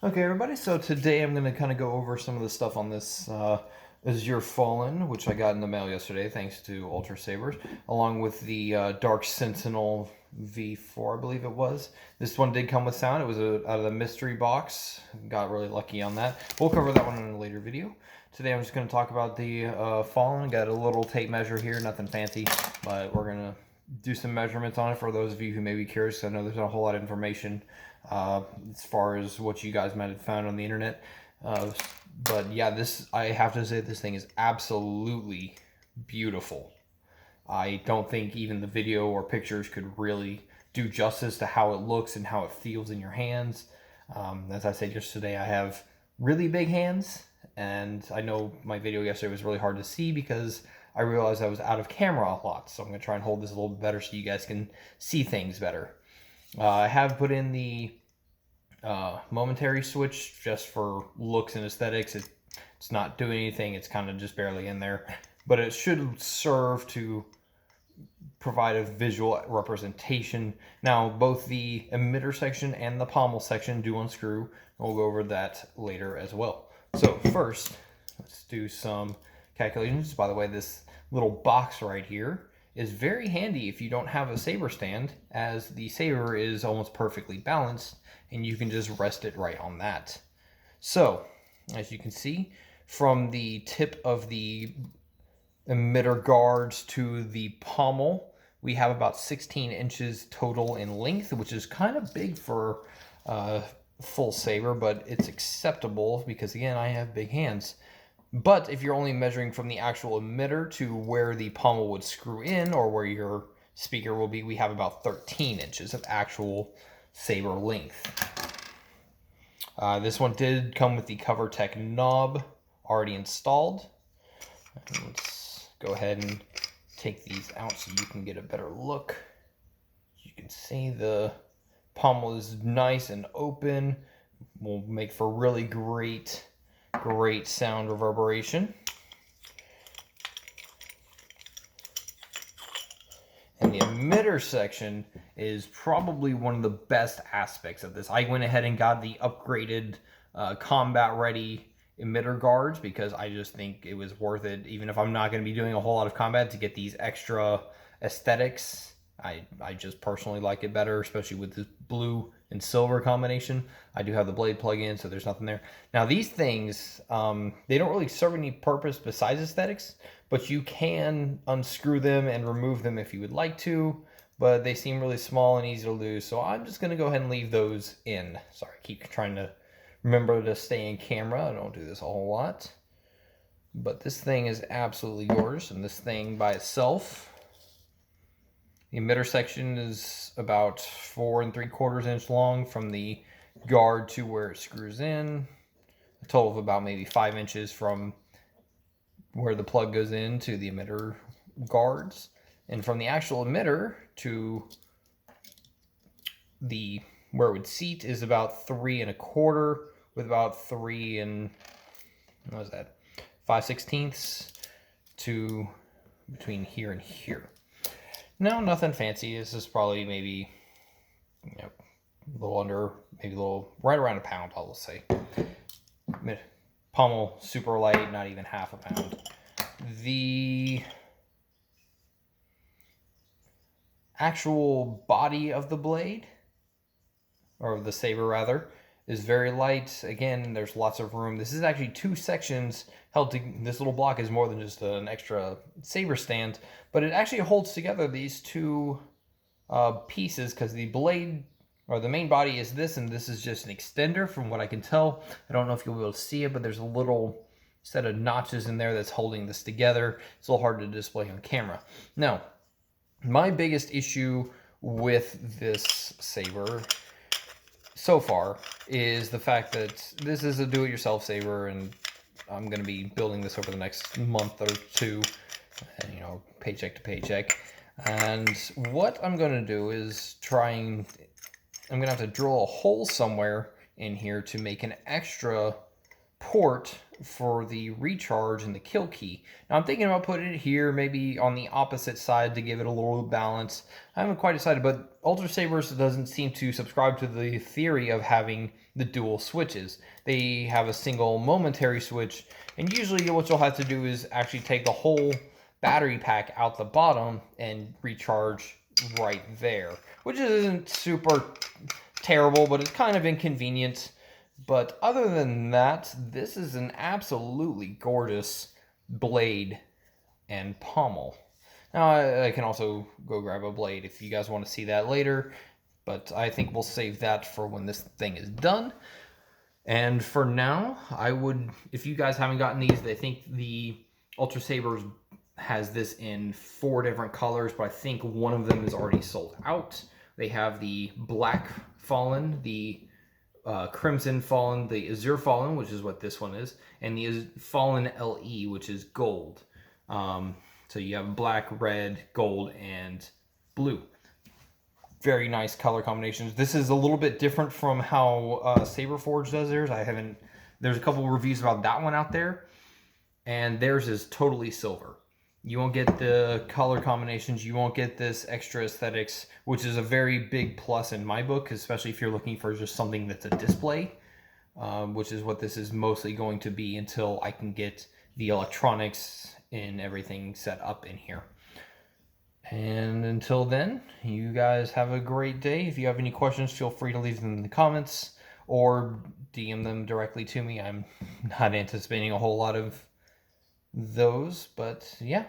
Okay, everybody, so today I'm going to kind of go over some of the stuff on this Azure Fallen, which I got in the mail yesterday, thanks to UltraSabers, along with the Dark Sentinel V4, I believe it was. This one did come with sound. It was out of the mystery box. Got really lucky on that. We'll cover that one in a later video. Today I'm just going to talk about the Fallen. Got a little tape measure here, nothing fancy, but we're going to do some measurements on it for those of you who may be curious. I know there's not a whole lot of information as far as what you guys might have found on the internet. But yeah, I have to say this thing is absolutely beautiful. I don't think even the video or pictures could really do justice to how it looks and how it feels in your hands. As I said yesterday, I have really big hands, and I know my video yesterday was really hard to see because I realized I was out of camera a lot. So I'm going to try and hold this a little bit better so you guys can see things better. I have put in the momentary switch just for looks and aesthetics. It's not doing anything. It's kind of just barely in there. But it should serve to provide a visual representation. Now, both the emitter section and the pommel section do unscrew. We'll go over that later as well. So first, let's do some calculations. By the way, this little box right here is very handy if you don't have a saber stand, as the saber is almost perfectly balanced and you can just rest it right on that. So, as you can see, from the tip of the emitter guards to the pommel, we have about 16 inches total in length, which is kind of big for full saber, but it's acceptable because, again, I have big hands. But if you're only measuring from the actual emitter to where the pommel would screw in or where your speaker will be, we have about 13 inches of actual saber length. This one did come with the CoverTech knob already installed. Let's go ahead and take these out so you can get a better look. You can see the pommel is nice and open. Will make for really great sound reverberation. And the emitter section is probably one of the best aspects of this. I went ahead and got the upgraded combat ready emitter guards because I just think it was worth it, even if I'm not going to be doing a whole lot of combat, to get these extra aesthetics. I just personally like it better, especially with this blue and silver combination. I do have the blade plug-in, so there's nothing there. Now, these things, they don't really serve any purpose besides aesthetics, but you can unscrew them and remove them if you would like to, but they seem really small and easy to lose, so I'm just going to go ahead and leave those in. Sorry, I keep trying to remember to stay in camera. I don't do this a whole lot. But this thing is absolutely yours, and this thing by itself, the emitter section is about 4 3/4 inch long from the guard to where it screws in. A total of about maybe 5 inches from where the plug goes in to the emitter guards. And from the actual emitter to where it would seat is about 3 1/4, with about 3 and, what was that, 5/16 to between here and here. No, nothing fancy. This is probably maybe, a little under, maybe a little, right around a pound, I'll say. Pommel, super light, not even half a pound. The actual body of the blade, or the saber rather, is very light. Again, there's lots of room. This is actually 2 sections held together. This little block is more than just an extra saber stand, but it actually holds together these 2 pieces, because the blade, or the main body, is this, and this is just an extender from what I can tell. I don't know if you'll be able to see it, but there's a little set of notches in there that's holding this together. It's a little hard to display on camera. Now, my biggest issue with this saber so far is the fact that this is a do-it-yourself saber, and I'm going to be building this over the next month or two, paycheck to paycheck. And what I'm going to do is I'm going to have to drill a hole somewhere in here to make an extra port for the recharge and the kill key. Now I'm thinking about putting it here, maybe on the opposite side to give it a little balance. I haven't quite decided, but UltraSabers doesn't seem to subscribe to the theory of having the dual switches. They have a single momentary switch, and usually what you'll have to do is actually take the whole battery pack out the bottom and recharge right there, which isn't super terrible, but it's kind of inconvenient. But other than that, this is an absolutely gorgeous blade and pommel. Now, I can also go grab a blade if you guys want to see that later, but I think we'll save that for when this thing is done. And for now, I would, if you guys haven't gotten these, I think the UltraSabers has this in 4 different colors, but I think one of them is already sold out. They have the Black Fallen, the Crimson Fallen, the Azure Fallen, which is what this one is, and the Fallen LE, which is gold. So you have black, red, gold, and blue. Very nice color combinations. This is a little bit different from how Saberforge does theirs. There's a couple reviews about that one out there, and theirs is totally silver. You won't get the color combinations. You won't get this extra aesthetics, which is a very big plus in my book, especially if you're looking for just something that's a display, which is what this is mostly going to be until I can get the electronics and everything set up in here. And until then, you guys have a great day. If you have any questions, feel free to leave them in the comments or DM them directly to me. I'm not anticipating a whole lot of those, but yeah.